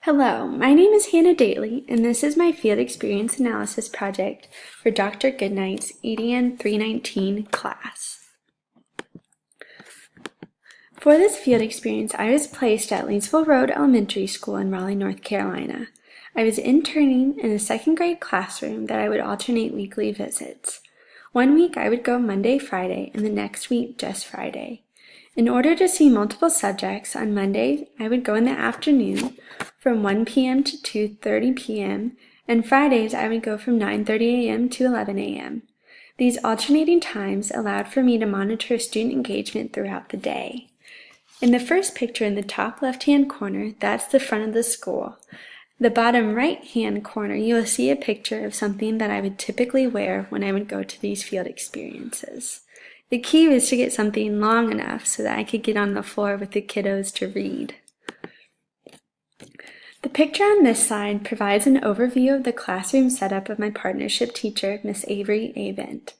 Hello, my name is Hannah Daley, and this is my field experience analysis project for Dr. Goodnight's EDN 319 class. For this field experience, I was placed at Leesville Road Elementary School in Raleigh, North Carolina. I was interning in a second grade classroom that I would alternate weekly visits. One week I would go Monday, Friday, and the next week just Friday. In order to see multiple subjects, on Monday I would go in the afternoon from 1 p.m. to 2:30 p.m., and Fridays I would go from 9:30 a.m. to 11 a.m. These alternating times allowed for me to monitor student engagement throughout the day. In the first picture in the top left-hand corner, that's the front of the school. The bottom right-hand corner, you will see a picture of something that I would typically wear when I would go to these field experiences. The key was to get something long enough so that I could get on the floor with the kiddos to read. The picture on this slide provides an overview of the classroom setup of my partnership teacher, Miss Avery Avent.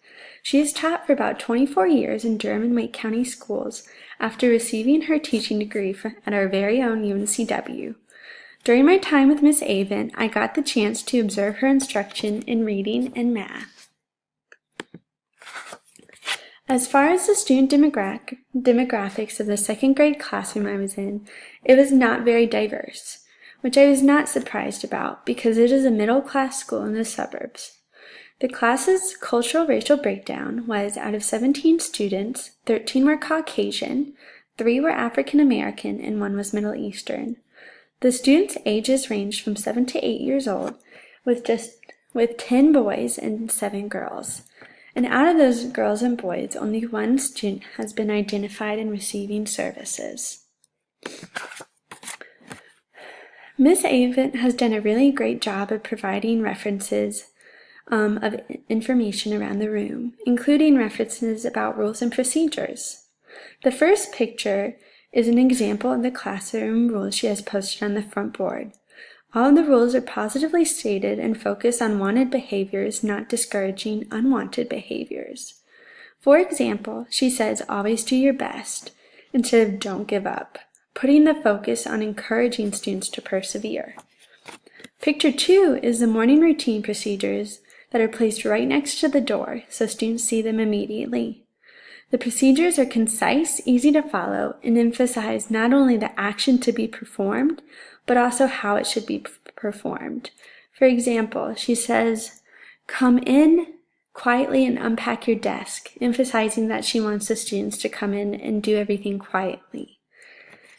She has taught for about 24 years in Durham and Wake County schools after receiving her teaching degree at our very own UNCW. During my time with Miss Avent, I got the chance to observe her instruction in reading and math. As far as the student demographics of the second grade classroom I was in, it was not very diverse, which I was not surprised about because it is a middle-class school in the suburbs. The class's cultural racial breakdown was, out of 17 students, 13 were Caucasian, 3 were African American, and 1 was Middle Eastern. The students' ages ranged from 7 to 8 years old, with 10 boys and 7 girls. And out of those girls and boys, only 1 student has been identified in receiving services. Ms. Avent has done a really great job of providing references of information around the room, including references about rules and procedures. The first picture is an example of the classroom rules she has posted on the front board. All of the rules are positively stated and focus on wanted behaviors, not discouraging unwanted behaviors. For example, she says, always do your best, instead of don't give up, putting the focus on encouraging students to persevere. Picture 2 is the morning routine procedures that are placed right next to the door, so students see them immediately. The procedures are concise, easy to follow, and emphasize not only the action to be performed, but also how it should be performed. For example, she says, come in quietly and unpack your desk, emphasizing that she wants the students to come in and do everything quietly.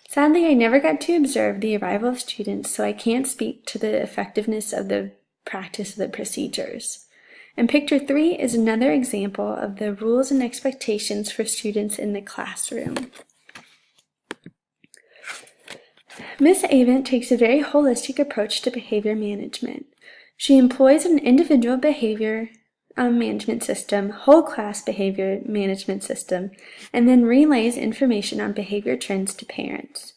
Sadly, I never got to observe the arrival of students, so I can't speak to the effectiveness of the practice of the procedures. And picture 3 is another example of the rules and expectations for students in the classroom. Ms. Avent takes a very holistic approach to behavior management. She employs an individual behavior management system, whole class behavior management system, and then relays information on behavior trends to parents.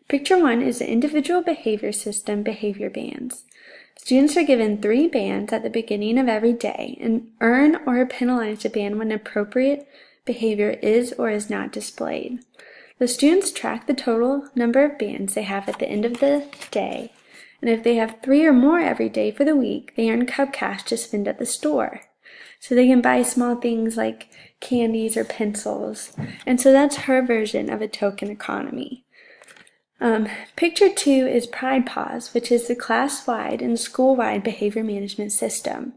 Picture 1 is the individual behavior system behavior bands. Students are given 3 bands at the beginning of every day and earn or are penalized a band when appropriate behavior is or is not displayed. The students track the total number of bands they have at the end of the day, and if they have 3 or more every day for the week, they earn Cub Cash to spend at the store. So they can buy small things like candies or pencils, and so that's her version of a token economy. Picture 2 is Pride Pause, which is the class-wide and school-wide behavior management system.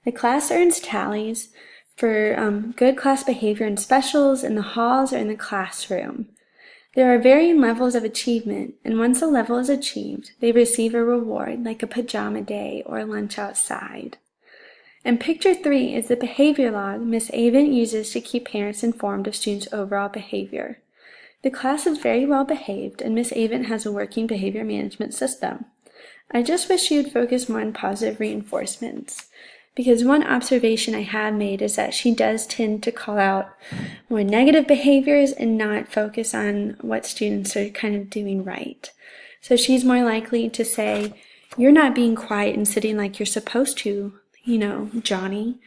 The class earns tallies for good class behavior in specials, in the halls, or in the classroom. There are varying levels of achievement, and once a level is achieved, they receive a reward like a pajama day or lunch outside. And picture 3 is the behavior log Ms. Avent uses to keep parents informed of students' overall behavior. The class is very well behaved, and Ms. Avent has a working behavior management system. I just wish she would focus more on positive reinforcements, because one observation I have made is that she does tend to call out more negative behaviors and not focus on what students are kind of doing right. So she's more likely to say, you're not being quiet and sitting like you're supposed to, Johnny.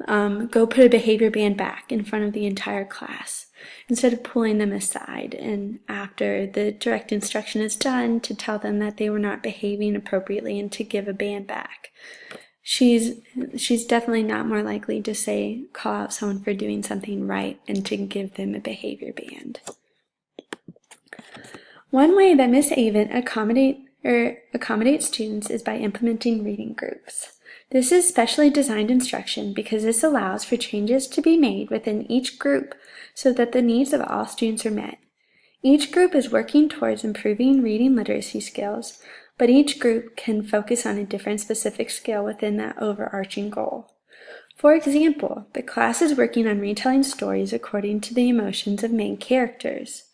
Go put a behavior band back in front of the entire class. instead of pulling them aside and after the direct instruction is done to tell them that they were not behaving appropriately and to give a band back. She's definitely not more likely to call out someone for doing something right and to give them a behavior band. One way that Miss Avent accommodates students is by implementing reading groups. This is specially designed instruction because this allows for changes to be made within each group so that the needs of all students are met. Each group is working towards improving reading literacy skills, but each group can focus on a different specific skill within that overarching goal. For example, the class is working on retelling stories according to the emotions of main characters.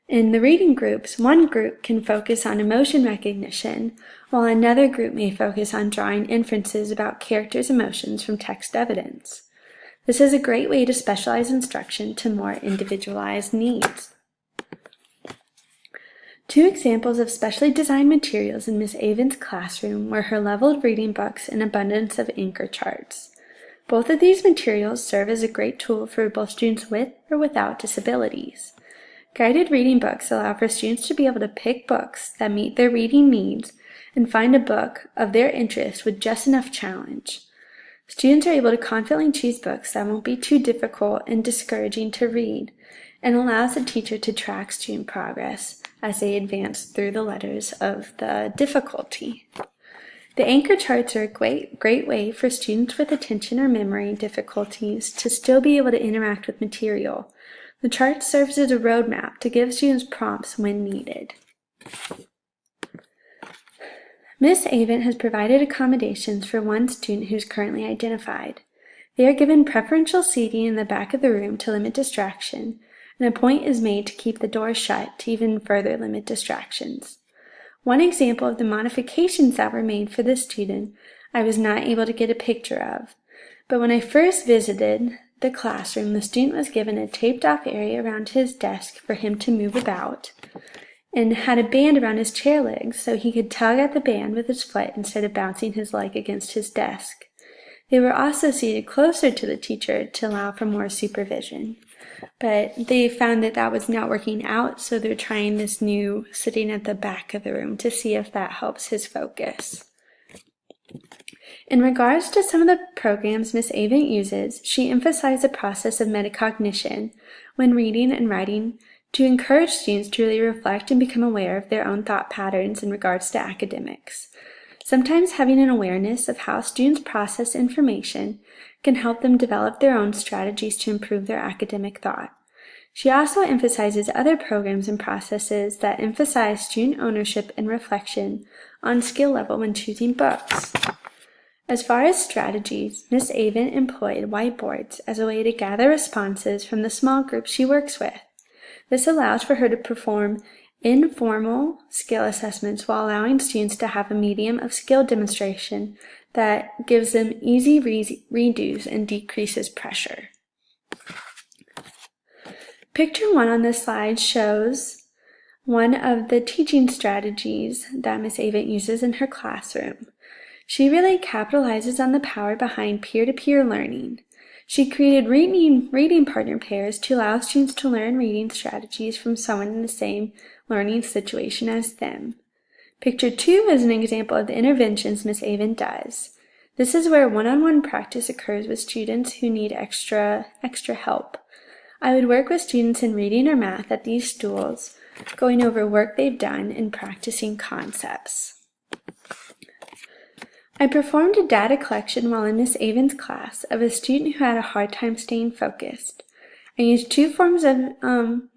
In the reading groups, one group can focus on emotion recognition, while another group may focus on drawing inferences about characters' emotions from text evidence. This is a great way to specialize instruction to more individualized needs. Two examples of specially designed materials in Miss Avent's classroom were her leveled reading books and abundance of anchor charts. Both of these materials serve as a great tool for both students with or without disabilities. Guided reading books allow for students to be able to pick books that meet their reading needs and find a book of their interest with just enough challenge. Students are able to confidently choose books that won't be too difficult and discouraging to read, and allows the teacher to track student progress as they advance through the letters of the difficulty. The anchor charts are a great way for students with attention or memory difficulties to still be able to interact with material. The chart serves as a roadmap to give students prompts when needed. Miss Avent has provided accommodations for one student who is currently identified. They are given preferential seating in the back of the room to limit distraction, and a point is made to keep the door shut to even further limit distractions. One example of the modifications that were made for this student I was not able to get a picture of, but when I first visited the classroom, the student was given a taped-off area around his desk for him to move about, and had a band around his chair legs so he could tug at the band with his foot instead of bouncing his leg against his desk. They were also seated closer to the teacher to allow for more supervision, but they found that that was not working out, so they're trying this new sitting at the back of the room to see if that helps his focus. In regards to some of the programs Miss Avent uses, she emphasized the process of metacognition when reading and writing to encourage students to really reflect and become aware of their own thought patterns in regards to academics. Sometimes having an awareness of how students process information can help them develop their own strategies to improve their academic thought. She also emphasizes other programs and processes that emphasize student ownership and reflection on skill level when choosing books. As far as strategies, Miss Avent employed whiteboards as a way to gather responses from the small group she works with. This allows for her to perform informal skill assessments while allowing students to have a medium of skill demonstration that gives them easy redos and decreases pressure. Picture 1 on this slide shows one of the teaching strategies that Miss Avent uses in her classroom. She really capitalizes on the power behind peer-to-peer learning. She created reading partner pairs to allow students to learn reading strategies from someone in the same learning situation as them. Picture 2 is an example of the interventions Miss Avent does. This is where one-on-one practice occurs with students who need extra help. I would work with students in reading or math at these stools, going over work they've done and practicing concepts. I performed a data collection while in Miss Avent's class of a student who had a hard time staying focused. I used 2 forms of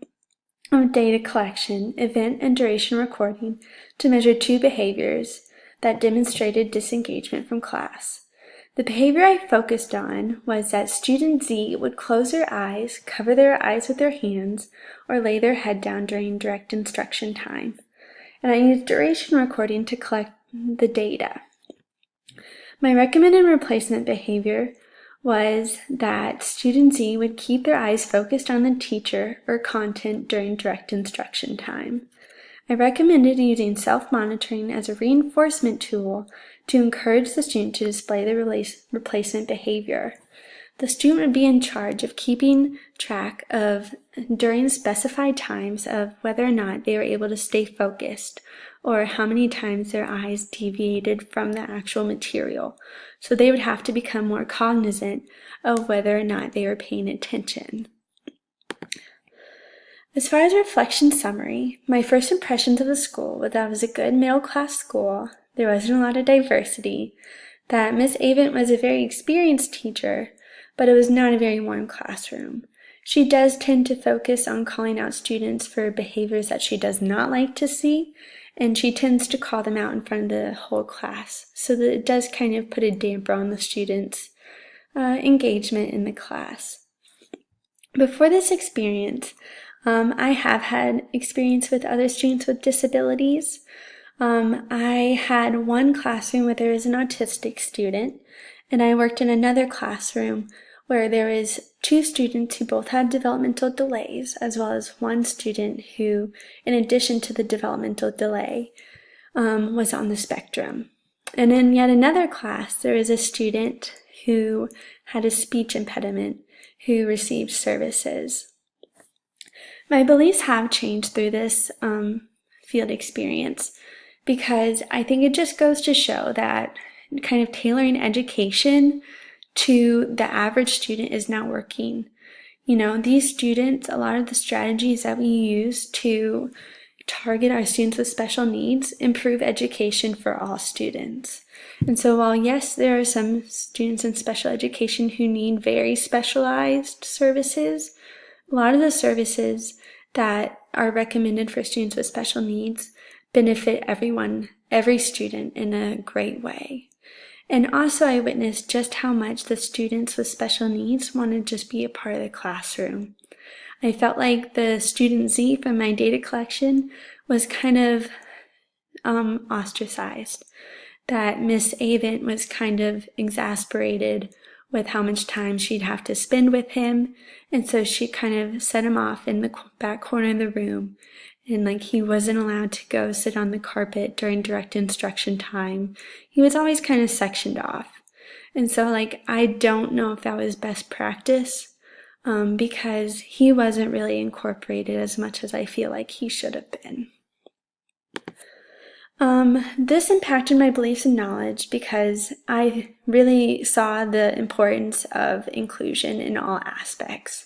data collection, event and duration recording, to measure 2 behaviors that demonstrated disengagement from class. The behavior I focused on was that student Z would close their eyes, cover their eyes with their hands, or lay their head down during direct instruction time. And I used duration recording to collect the data. My recommended replacement behavior was that student Z would keep their eyes focused on the teacher or content during direct instruction time. I recommended using self-monitoring as a reinforcement tool to encourage the student to display the replacement behavior. The student would be in charge of keeping track of, during specified times, of whether or not they were able to stay focused or how many times their eyes deviated from the actual material. So they would have to become more cognizant of whether or not they were paying attention. As far as reflection summary, my first impressions of the school was that it was a good middle-class school, there wasn't a lot of diversity, that Miss Avent was a very experienced teacher, but it was not a very warm classroom. She does tend to focus on calling out students for behaviors that she does not like to see, and she tends to call them out in front of the whole class, so that it does kind of put a damper on the students' engagement in the class. Before this experience, I have had experience with other students with disabilities. I had one classroom where there was an autistic student, and I worked in another classroom where there was 2 students who both had developmental delays, as well as one student who, in addition to the developmental delay, was on the spectrum. And in yet another class, there was a student who had a speech impediment who received services. My beliefs have changed through this field experience, because I think it just goes to show that kind of tailoring education to the average student is not working. You know, these students, a lot of the strategies that we use to target our students with special needs improve education for all students. And so while yes, there are some students in special education who need very specialized services, a lot of the services that are recommended for students with special needs benefit everyone, every student in a great way. And also I witnessed just how much the students with special needs want to just be a part of the classroom. I felt like the student Z from my data collection was kind of ostracized, that Miss Avent was kind of exasperated with how much time she'd have to spend with him, and so she kind of set him off in the back corner of the room, and like he wasn't allowed to go sit on the carpet during direct instruction time. He was always kind of sectioned off. And so like I don't know if that was best practice, because he wasn't really incorporated as much as I feel like he should have been. This impacted my beliefs and knowledge because I really saw the importance of inclusion in all aspects.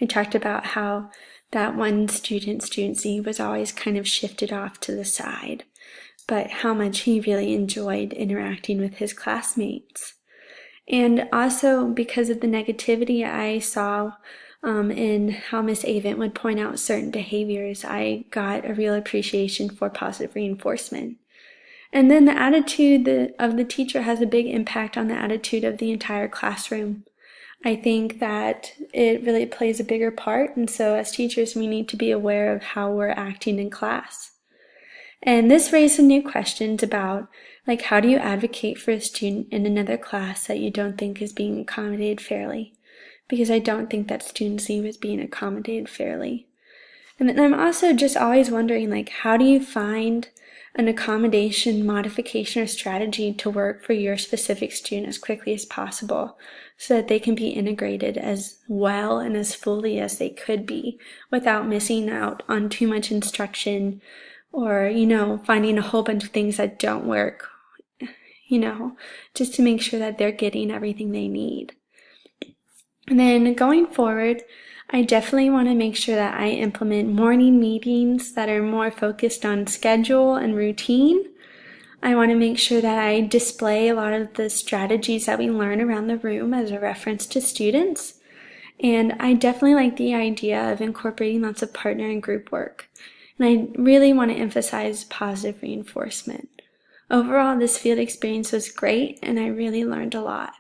I talked about how that one student Z, was always kind of shifted off to the side, but how much he really enjoyed interacting with his classmates. And also because of the negativity I saw in how Miss Avent would point out certain behaviors, I got a real appreciation for positive reinforcement. And then the attitude of the teacher has a big impact on the attitude of the entire classroom. I think that it really plays a bigger part, and so as teachers we need to be aware of how we're acting in class. And this raised some new questions about, like, how do you advocate for a student in another class that you don't think is being accommodated fairly? Because I don't think that student Z was being accommodated fairly. And then I'm also just always wondering, like, how do you find an accommodation, modification, or strategy to work for your specific student as quickly as possible so that they can be integrated as well and as fully as they could be without missing out on too much instruction or, finding a whole bunch of things that don't work, just to make sure that they're getting everything they need. And then going forward, I definitely want to make sure that I implement morning meetings that are more focused on schedule and routine. I want to make sure that I display a lot of the strategies that we learn around the room as a reference to students. And I definitely like the idea of incorporating lots of partner and group work. And I really want to emphasize positive reinforcement. Overall, this field experience was great, and I really learned a lot.